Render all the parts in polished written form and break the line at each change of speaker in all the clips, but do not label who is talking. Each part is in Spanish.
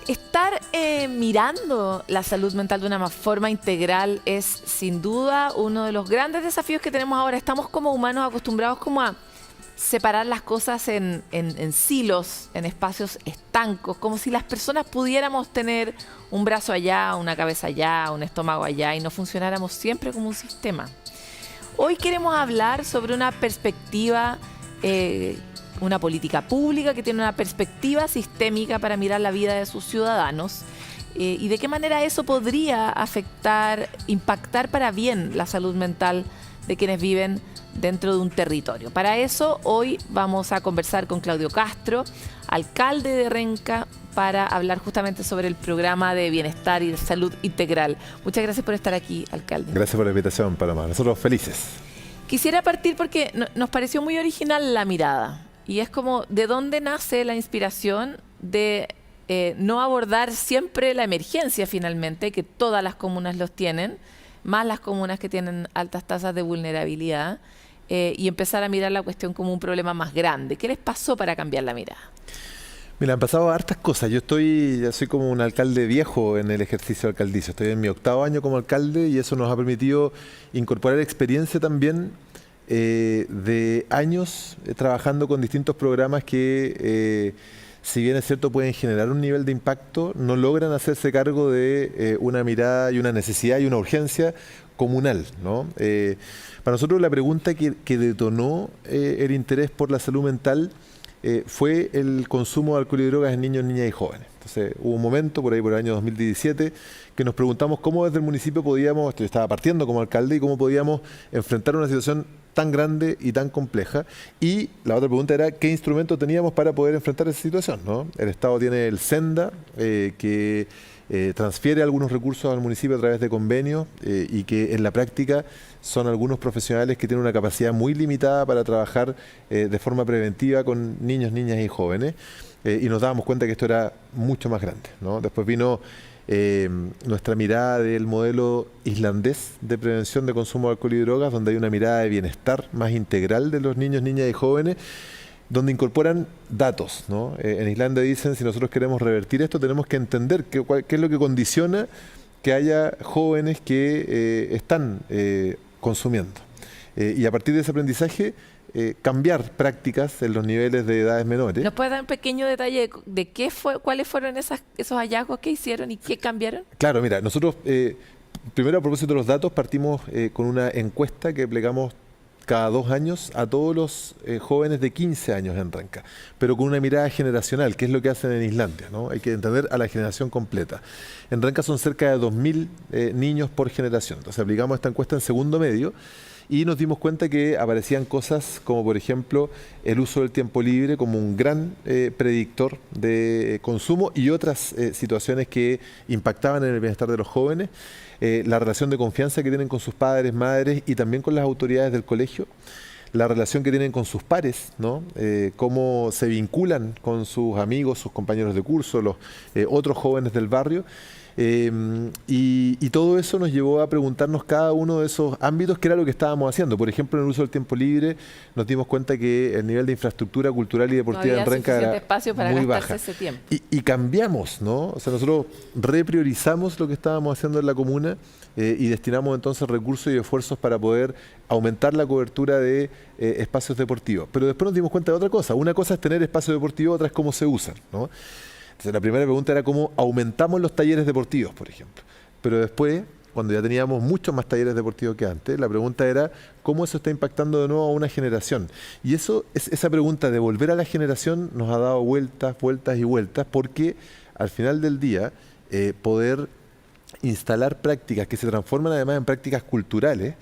Estar mirando la salud mental de una forma integral es sin duda uno de los grandes desafíos que tenemos ahora. Estamos como humanos acostumbrados como a separar las cosas en silos, en espacios estancos, como si las personas pudiéramos tener un brazo allá, una cabeza allá, un estómago allá y no funcionáramos siempre como un sistema. Hoy queremos hablar sobre una perspectiva, una política pública que tiene una perspectiva sistémica para mirar la vida de sus ciudadanos y de qué manera eso podría impactar para bien la salud mental de quienes viven dentro de un territorio. Para eso, hoy vamos a conversar con Claudio Castro, alcalde de Renca, para hablar justamente sobre el programa de bienestar y de salud integral. Muchas gracias por estar aquí, alcalde.
Gracias por la invitación, Paloma. Nosotros felices.
Quisiera partir porque nos pareció muy original la mirada. Y es como, ¿de dónde nace la inspiración de no abordar siempre la emergencia finalmente, que todas las comunas los tienen, más las comunas que tienen altas tasas de vulnerabilidad, y empezar a mirar la cuestión como un problema más grande? ¿Qué les pasó para cambiar la mirada?
Mira, han pasado hartas cosas. Ya soy como un alcalde viejo en el ejercicio alcaldicio. Estoy en mi 8º año como alcalde y eso nos ha permitido incorporar experiencia también de años trabajando con distintos programas que, si bien es cierto, pueden generar un nivel de impacto, no logran hacerse cargo de una mirada y una necesidad y una urgencia comunal, ¿no? Para nosotros la pregunta que detonó el interés por la salud mental fue el consumo de alcohol y drogas en niños, niñas y jóvenes. Entonces hubo un momento, por ahí por el año 2017, que nos preguntamos cómo desde el municipio podíamos, yo estaba partiendo como alcalde, y cómo podíamos enfrentar una situación tan grande y tan compleja. Y la otra pregunta era qué instrumento teníamos para poder enfrentar esa situación, ¿no? El Estado tiene el Senda, que transfiere algunos recursos al municipio a través de convenios y que en la práctica son algunos profesionales que tienen una capacidad muy limitada para trabajar de forma preventiva con niños, niñas y jóvenes. Y nos dábamos cuenta que esto era mucho más grande, ¿no? Después vino nuestra mirada del modelo islandés de prevención de consumo de alcohol y drogas, donde hay una mirada de bienestar más integral de los niños, niñas y jóvenes, donde incorporan datos, ¿no? En Islandia dicen, si nosotros queremos revertir esto, tenemos que entender qué es lo que condiciona que haya jóvenes que están consumiendo. Y a partir de ese aprendizaje, cambiar prácticas en los niveles de edades menores.
¿Nos puede dar un pequeño detalle de cuáles fueron esos hallazgos que hicieron y qué cambiaron?
Claro, mira, nosotros, primero a propósito de los datos, partimos con una encuesta que plegamos cada 2 años a todos los jóvenes de 15 años en Renca, pero con una mirada generacional, que es lo que hacen en Islandia, ¿no? Hay que entender a la generación completa. En Renca son cerca de 2000 niños por generación. Entonces aplicamos esta encuesta en segundo medio y nos dimos cuenta que aparecían cosas como, por ejemplo, el uso del tiempo libre como un gran predictor de consumo y otras situaciones que impactaban en el bienestar de los jóvenes. La relación de confianza que tienen con sus padres, madres y también con las autoridades del colegio, la relación que tienen con sus pares, ¿no? Cómo se vinculan con sus amigos, sus compañeros de curso, los otros jóvenes del barrio. Y todo eso nos llevó a preguntarnos cada uno de esos ámbitos qué era lo que estábamos haciendo. Por ejemplo, en el uso del tiempo libre nos dimos cuenta que el nivel de infraestructura cultural y deportiva en Renca era
espacio para
muy
gastarse
baja.
Ese tiempo.
Y cambiamos, ¿no? O sea, nosotros repriorizamos lo que estábamos haciendo en la comuna y destinamos entonces recursos y esfuerzos para poder aumentar la cobertura de espacios deportivos. Pero después nos dimos cuenta de otra cosa. Una cosa es tener espacios deportivos, otra es cómo se usan, ¿no? Entonces, la primera pregunta era cómo aumentamos los talleres deportivos, por ejemplo. Pero después, cuando ya teníamos muchos más talleres deportivos que antes, la pregunta era cómo eso está impactando de nuevo a una generación. Y esa pregunta de volver a la generación nos ha dado vueltas, vueltas y vueltas, porque al final del día poder instalar prácticas que se transforman además en prácticas culturales,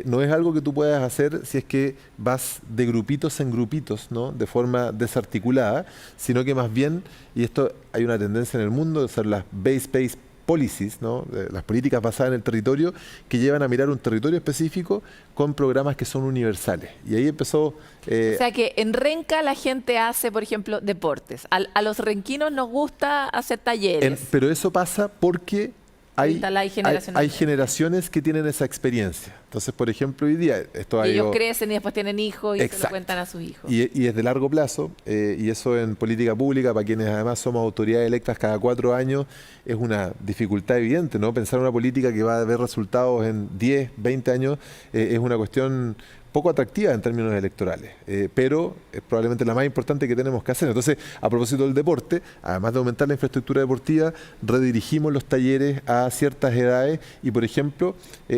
no es algo que tú puedas hacer si es que vas de grupitos en grupitos, ¿no? De forma desarticulada, sino que más bien, y esto hay una tendencia en el mundo, de ser las base-based policies, ¿no? Las políticas basadas en el territorio, que llevan a mirar un territorio específico con programas que son universales. Y ahí empezó...
O sea que en Renca la gente hace, por ejemplo, deportes. A los renquinos nos gusta hacer talleres.
Pero eso pasa porque
instalada y generacionalmente.
Hay generaciones que tienen esa experiencia. Entonces, por ejemplo, hoy día esto ha
Y
ido...
ellos crecen y después tienen hijos y se lo
Exacto.
cuentan a sus hijos.
Y es de largo plazo, y eso en política pública, para quienes además somos autoridades electas cada 4 años, es una dificultad evidente, ¿no? Pensar una política que va a ver resultados en 10, 20 años es una cuestión poco atractiva en términos electorales, pero es probablemente la más importante que tenemos que hacer. Entonces, a propósito del deporte, además de aumentar la infraestructura deportiva, redirigimos los talleres a ciertas edades y, por ejemplo,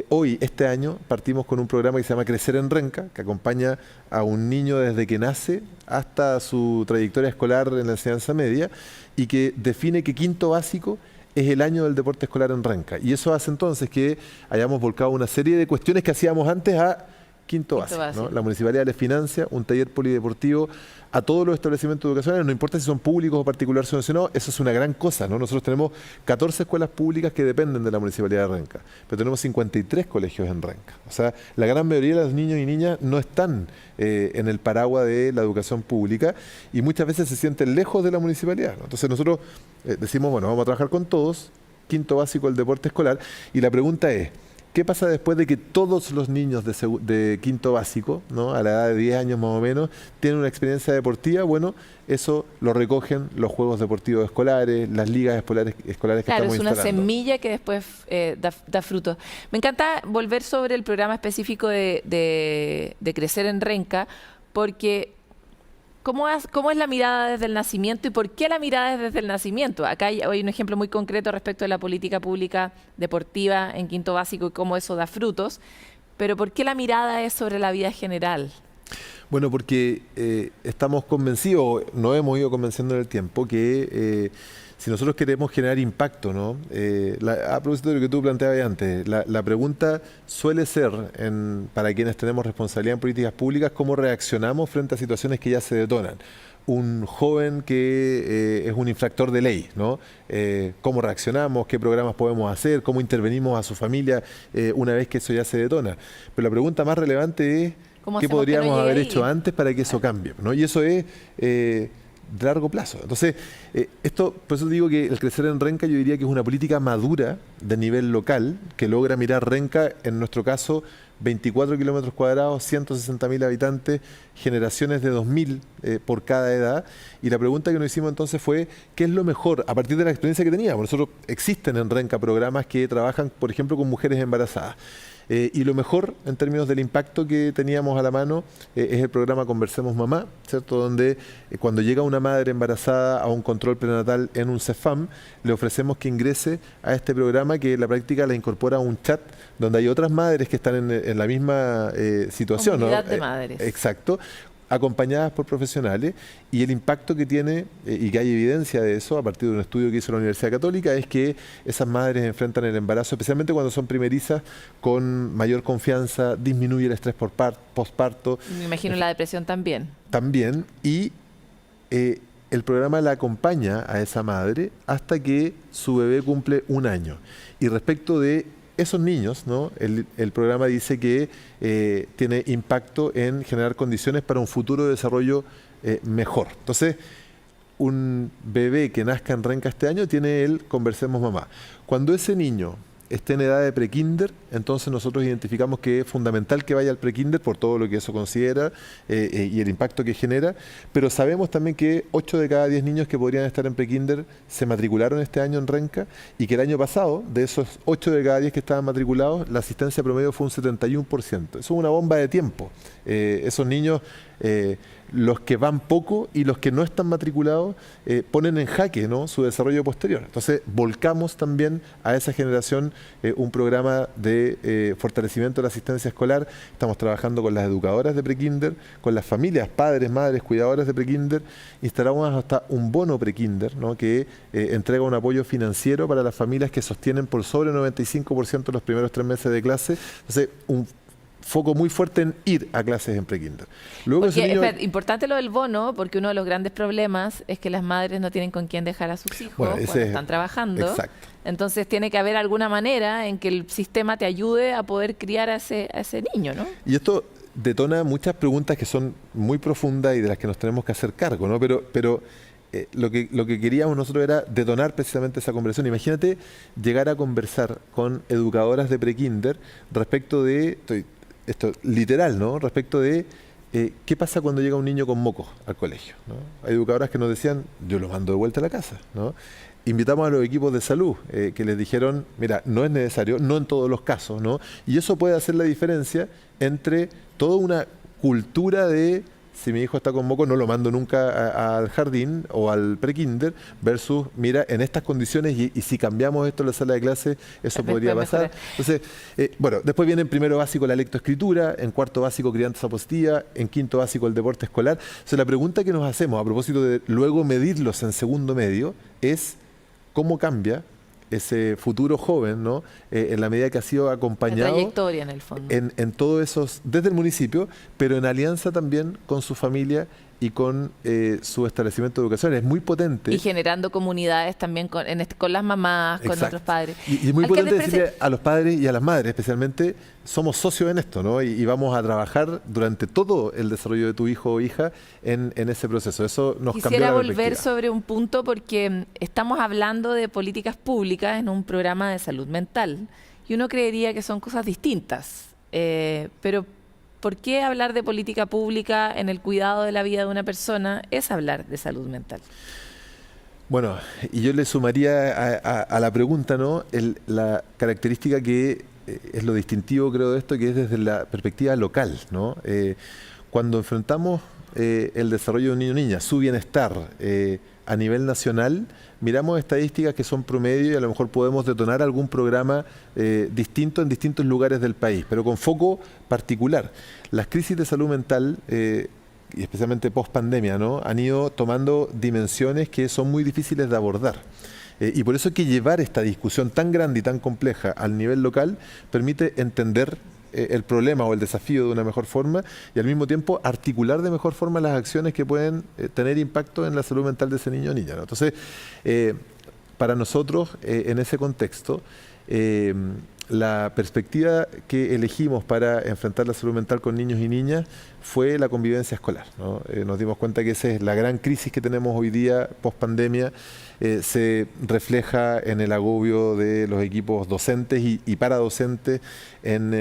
hoy, este año, partimos con un programa que se llama Crecer en Renca, que acompaña a un niño desde que nace hasta su trayectoria escolar en la enseñanza media y que define que quinto básico es el año del deporte escolar en Renca. Y eso hace entonces que hayamos volcado una serie de cuestiones que hacíamos antes a quinto básico, ¿no? La municipalidad les financia un taller polideportivo a todos los establecimientos educacionales, no importa si son públicos o particulares subvencionados, eso es una gran cosa, ¿no? Nosotros tenemos 14 escuelas públicas que dependen de la municipalidad de Renca, pero tenemos 53 colegios en Renca. O sea, la gran mayoría de los niños y niñas no están en el paraguas de la educación pública y muchas veces se sienten lejos de la municipalidad, ¿no? Entonces nosotros decimos, bueno, vamos a trabajar con todos, quinto básico el deporte escolar, y la pregunta es, ¿qué pasa después de que todos los niños de quinto básico, ¿no? A la edad de 10 años más o menos, tienen una experiencia deportiva? Bueno, eso lo recogen los juegos deportivos escolares, las ligas escolares que
claro,
estamos
es una
instalando.
semilla que después da frutos. Me encanta volver sobre el programa específico de Crecer en Renca, porque ¿cómo es la mirada desde el nacimiento y por qué la mirada es desde el nacimiento? Acá hay un ejemplo muy concreto respecto de la política pública deportiva en quinto básico y cómo eso da frutos, pero ¿por qué la mirada es sobre la vida general?
Bueno, porque estamos convencidos, nos hemos ido convenciendo en el tiempo, que si nosotros queremos generar impacto, ¿no? A propósito de lo que tú planteabas antes, la pregunta suele ser, para quienes tenemos responsabilidad en políticas públicas, cómo reaccionamos frente a situaciones que ya se detonan. Un joven que es un infractor de ley, ¿no? ¿Cómo reaccionamos? ¿Qué programas podemos hacer? ¿Cómo intervenimos a su familia una vez que eso ya se detona? Pero la pregunta más relevante es ¿qué podríamos haber hecho antes para que eso cambie, ¿no? Y eso es de largo plazo. Entonces, por eso digo que el Crecer en Renca yo diría que es una política madura de nivel local que logra mirar Renca, en nuestro caso, 24 kilómetros cuadrados, 160.000 habitantes, generaciones de 2.000 por cada edad. Y la pregunta que nos hicimos entonces fue, ¿qué es lo mejor a partir de la experiencia que teníamos? Nosotros existen en Renca programas que trabajan, por ejemplo, con mujeres embarazadas. Y lo mejor en términos del impacto que teníamos a la mano es el programa Conversemos Mamá, ¿cierto? Donde cuando llega una madre embarazada a un control prenatal en un CEFAM, le ofrecemos que ingrese a este programa que en la práctica la incorpora a un chat donde hay otras madres que están en la misma situación,
Comunidad,
¿no?
de madres.
Exacto, acompañadas por profesionales, y el impacto que tiene, y que hay evidencia de eso a partir de un estudio que hizo la Universidad Católica, es que esas madres enfrentan el embarazo, especialmente cuando son primerizas, con mayor confianza, disminuye el estrés por posparto.
Me imagino la depresión también.
También, y el programa la acompaña a esa madre hasta que su bebé cumple 1 año. Y respecto de esos niños, ¿no? El programa dice que tiene impacto en generar condiciones para un futuro de desarrollo mejor. Entonces, un bebé que nazca en Renca este año tiene el Conversemos Mamá. Cuando ese niño esté en edad de prekinder, entonces nosotros identificamos que es fundamental que vaya al prekinder por todo lo que eso considera y el impacto que genera, pero sabemos también que 8 de cada 10 niños que podrían estar en prekinder se matricularon este año en Renca, y que el año pasado, de esos 8 de cada 10 que estaban matriculados, la asistencia promedio fue un 71%. Eso es una bomba de tiempo. Esos niños, los que van poco y los que no están matriculados, ponen en jaque, ¿no?, su desarrollo posterior. Entonces, volcamos también a esa generación un programa de fortalecimiento de la asistencia escolar. Estamos trabajando con las educadoras de prekinder, con las familias, padres, madres, cuidadoras de prekinder. Instalamos hasta un bono prekinder, ¿no?, que entrega un apoyo financiero para las familias que sostienen por sobre 95% los primeros 3 meses de clase. Entonces, un foco muy fuerte en ir a clases en prekinder.
Importante lo del bono, porque uno de los grandes problemas es que las madres no tienen con quién dejar a sus hijos cuando están trabajando.
Exacto.
Entonces tiene que haber alguna manera en que el sistema te ayude a poder criar a ese niño, ¿no?
Y esto detona muchas preguntas que son muy profundas y de las que nos tenemos que hacer cargo, ¿no? Pero lo que queríamos nosotros era detonar precisamente esa conversación. Imagínate llegar a conversar con educadoras de prekinder respecto de, esto literal, ¿no? Respecto de qué pasa cuando llega un niño con mocos al colegio, ¿no? Hay educadoras que nos decían, yo lo mando de vuelta a la casa, ¿no? Invitamos a los equipos de salud que les dijeron, mira, no es necesario, no en todos los casos, ¿no? Y eso puede hacer la diferencia entre toda una cultura de si mi hijo está con moco no lo mando nunca al jardín o al prekinder versus, mira, en estas condiciones y si cambiamos esto en la sala de clase, eso podría pasar. Entonces, bueno, después viene en primero básico la lectoescritura, en cuarto básico crianza positiva, en quinto básico el deporte escolar. Entonces, la pregunta que nos hacemos a propósito de luego medirlos en segundo medio es cómo cambia ese futuro joven, ¿no? En la medida que ha sido acompañado
la trayectoria en el fondo.
En todos esos, desde el municipio, pero en alianza también con su familia y con su establecimiento de educación. Es muy potente.
Y generando comunidades también con las mamás, con otros padres.
Y es muy potente decirle a los padres y a las madres, especialmente, somos socios en esto, ¿no? Y vamos a trabajar durante todo el desarrollo de tu hijo o hija en ese proceso. Eso nos cambió la perspectiva.
Quisiera volver sobre un punto porque estamos hablando de políticas públicas en un programa de salud mental. Y uno creería que son cosas distintas. Pero ¿por qué hablar de política pública en el cuidado de la vida de una persona es hablar de salud mental?
Bueno, y yo le sumaría a la pregunta, ¿no? La característica que es lo distintivo, creo, de esto, que es desde la perspectiva local, ¿no? Cuando enfrentamos el desarrollo de un niño o niña, su bienestar a nivel nacional, miramos estadísticas que son promedio y a lo mejor podemos detonar algún programa distinto en distintos lugares del país, pero con foco particular. Las crisis de salud mental, y especialmente post pandemia, ¿no? Han ido tomando dimensiones que son muy difíciles de abordar. Y por eso es que llevar esta discusión tan grande y tan compleja al nivel local permite entender el problema o el desafío de una mejor forma y al mismo tiempo articular de mejor forma las acciones que pueden tener impacto en la salud mental de ese niño o niña, ¿no? Entonces, para nosotros, en ese contexto, la perspectiva que elegimos para enfrentar la salud mental con niños y niñas fue la convivencia escolar, ¿no? Nos dimos cuenta que esa es la gran crisis que tenemos hoy día, post pandemia. Se refleja en el agobio de los equipos docentes y paradocentes, en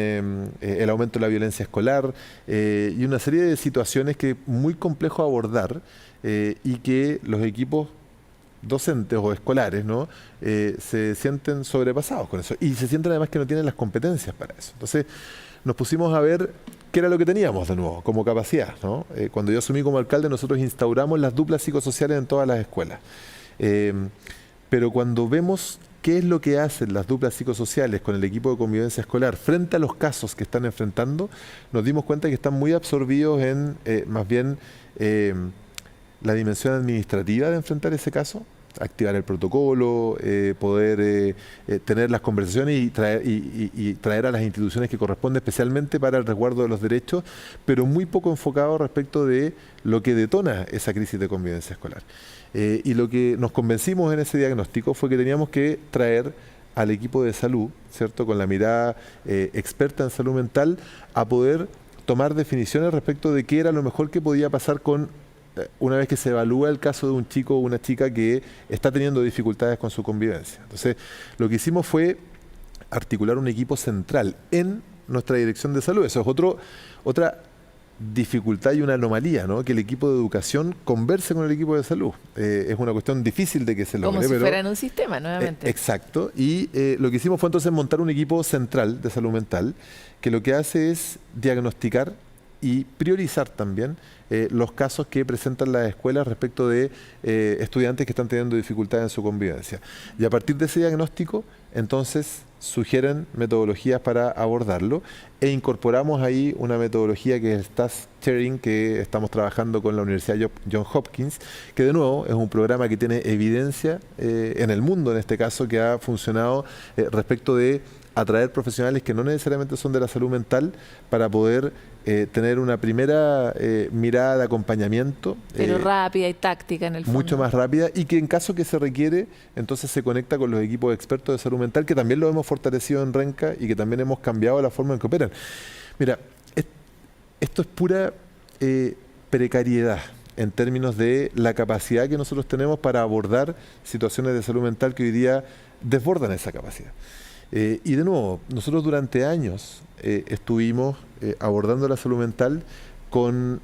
el aumento de la violencia escolar y una serie de situaciones que es muy complejo abordar y que los equipos docentes o escolares, ¿no? Se sienten sobrepasados con eso y se sienten además que no tienen las competencias para eso. Entonces nos pusimos a ver qué era lo que teníamos de nuevo como capacidad, ¿no? Cuando yo asumí como alcalde, nosotros instauramos las duplas psicosociales en todas las escuelas. Pero cuando vemos qué es lo que hacen las duplas psicosociales con el equipo de convivencia escolar frente a los casos que están enfrentando, nos dimos cuenta que están muy absorbidos en más bien la dimensión administrativa de enfrentar ese caso, activar el protocolo, poder tener las conversaciones y traer a las instituciones que corresponde especialmente para el resguardo de los derechos, pero muy poco enfocado respecto de lo que detona esa crisis de convivencia escolar. Y lo que nos convencimos en ese diagnóstico fue que teníamos que traer al equipo de salud, ¿cierto?, con la mirada experta en salud mental, a poder tomar definiciones respecto de qué era lo mejor que podía pasar con una vez que se evalúa el caso de un chico o una chica que está teniendo dificultades con su convivencia. Entonces, lo que hicimos fue articular un equipo central en nuestra dirección de salud. Eso es otra dificultad y una anomalía, ¿no? Que el equipo de educación converse con el equipo de salud. Es una cuestión difícil de que se logre.
Como si fuera en un sistema, nuevamente.
Exacto. Y lo que hicimos fue entonces montar un equipo central de salud mental que lo que hace es diagnosticar y priorizar también los casos que presentan las escuelas respecto de estudiantes que están teniendo dificultades en su convivencia. Y a partir de ese diagnóstico, entonces sugieren metodologías para abordarlo e incorporamos ahí una metodología que es el Task Sharing, que estamos trabajando con la Universidad Johns Hopkins, que de nuevo es un programa que tiene evidencia en el mundo, en este caso, que ha funcionado respecto de atraer profesionales que no necesariamente son de la salud mental para poder tener una primera mirada de acompañamiento.
Pero rápida y táctica en el fondo.
Mucho más rápida y que en caso que se requiere, entonces se conecta con los equipos expertos de salud mental, que también lo hemos fortalecido en Renca y que también hemos cambiado la forma en que operan. Mira, esto es pura precariedad. en términos de la capacidad que nosotros tenemos para abordar situaciones de salud mental que hoy día desbordan esa capacidad. Y de nuevo, nosotros durante años estuvimos abordando la salud mental con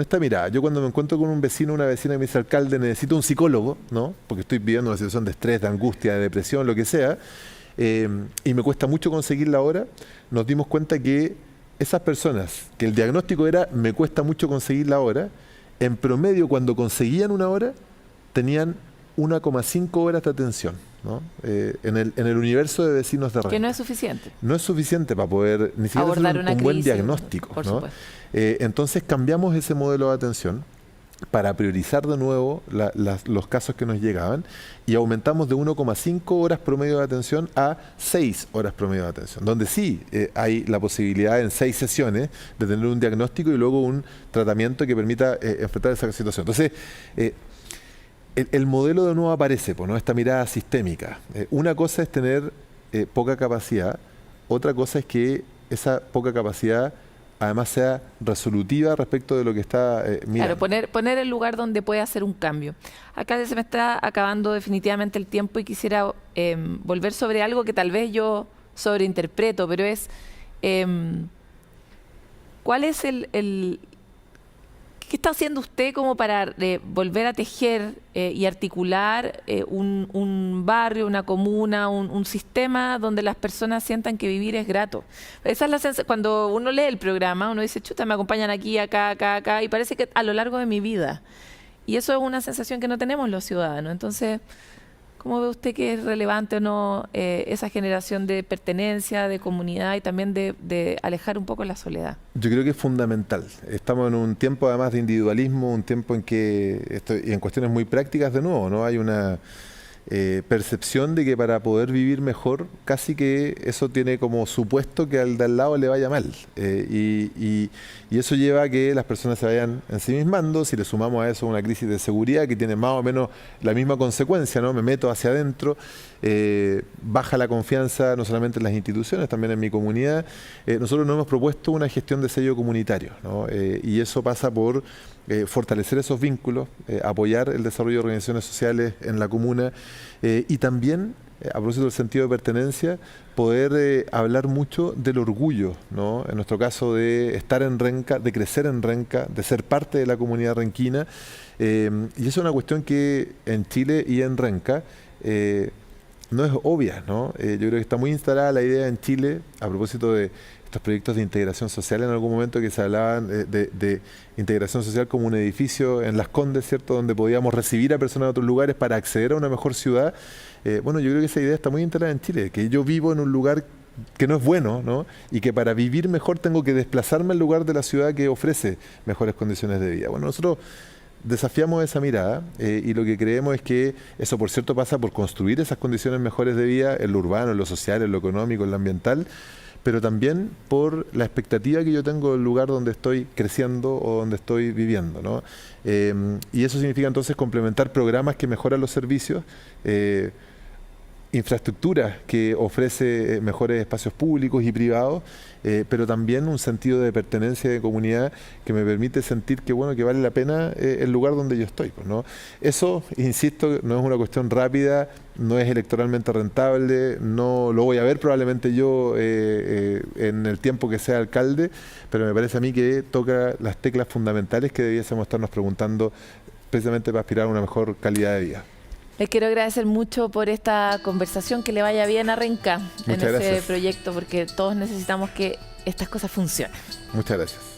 esta mirada. Yo cuando me encuentro con un vecino o una vecina que me dice, alcalde, necesito un psicólogo, ¿no? Porque estoy viviendo una situación de estrés, de angustia, de depresión, lo que sea, y me cuesta mucho conseguirla ahora, nos dimos cuenta que esas personas, que el diagnóstico era, me cuesta mucho conseguirla ahora, en promedio cuando conseguían una hora, tenían 1,5 horas de atención, ¿no? En el universo de vecinos de Renca.
Que no es suficiente.
No es suficiente para poder ni siquiera
abordar
hacer un buen
crisis,
diagnóstico,
por
¿no?
supuesto.
Entonces cambiamos ese modelo de atención para priorizar de nuevo los casos que nos llegaban y aumentamos de 1,5 horas promedio de atención a 6 horas promedio de atención, donde sí hay la posibilidad en 6 sesiones de tener un diagnóstico y luego un tratamiento que permita enfrentar esa situación. Entonces, el modelo de nuevo aparece, ¿no? Esta mirada sistémica. Una cosa es tener poca capacidad, otra cosa es que esa poca capacidad además sea resolutiva respecto de lo que está mirando.
Claro, poner el lugar donde puede hacer un cambio. Acá se me está acabando definitivamente el tiempo y quisiera volver sobre algo que tal vez yo sobreinterpreto, pero es ¿cuál es ¿qué está haciendo usted como para volver a tejer y articular un barrio, una comuna, un sistema donde las personas sientan que vivir es grato? Esa es la sensación. Cuando uno lee el programa, uno dice, chuta, me acompañan aquí, acá, acá, acá, y parece que a lo largo de mi vida. Y eso es una sensación que no tenemos los ciudadanos. Entonces, ¿cómo ve usted que es relevante o no esa generación de pertenencia, de comunidad y también de alejar un poco la soledad?
Yo creo que es fundamental. Estamos en un tiempo además de individualismo, un tiempo en que, y en cuestiones muy prácticas de nuevo, ¿no? Hay una percepción de que para poder vivir mejor, casi que eso tiene como supuesto que al de al lado le vaya mal. Y eso lleva a que las personas se vayan ensimismando. Si le sumamos a eso una crisis de seguridad que tiene más o menos la misma consecuencia, ¿no? Me meto hacia adentro, baja la confianza no solamente en las instituciones, también en mi comunidad. Nosotros nos hemos propuesto una gestión de sello comunitario, ¿no? Y eso pasa por fortalecer esos vínculos, apoyar el desarrollo de organizaciones sociales en la comuna y también, a propósito del sentido de pertenencia, poder hablar mucho del orgullo, ¿no? En nuestro caso de estar en Renca, de crecer en Renca, de ser parte de la comunidad renquina. Y eso es una cuestión que en Chile y en Renca no es obvia, ¿no? Yo creo que está muy instalada la idea en Chile, a propósito de estos proyectos de integración social en algún momento que se hablaban de integración social como un edificio en Las Condes, ¿cierto?, donde podíamos recibir a personas de otros lugares para acceder a una mejor ciudad. Bueno, yo creo que esa idea está muy instalada en Chile, que yo vivo en un lugar que no es bueno, ¿no? Y que para vivir mejor tengo que desplazarme al lugar de la ciudad que ofrece mejores condiciones de vida. Bueno, nosotros desafiamos esa mirada y lo que creemos es que eso, por cierto, pasa por construir esas condiciones mejores de vida en lo urbano, en lo social, en lo económico, en lo ambiental, pero también por la expectativa que yo tengo del lugar donde estoy creciendo o donde estoy viviendo, ¿no? Y eso significa entonces complementar programas que mejoran los servicios, infraestructura que ofrece mejores espacios públicos y privados, pero también un sentido de pertenencia de comunidad que me permite sentir que, bueno, que vale la pena el lugar donde yo estoy, pues, ¿no? Eso, insisto, no es una cuestión rápida, no es electoralmente rentable, no lo voy a ver probablemente yo en el tiempo que sea alcalde, pero me parece a mí que toca las teclas fundamentales que debiésemos estarnos preguntando precisamente para aspirar a una mejor calidad de vida.
Les quiero agradecer mucho por esta conversación, que le vaya bien a Renca en ese proyecto, porque todos necesitamos que estas cosas funcionen.
Muchas gracias.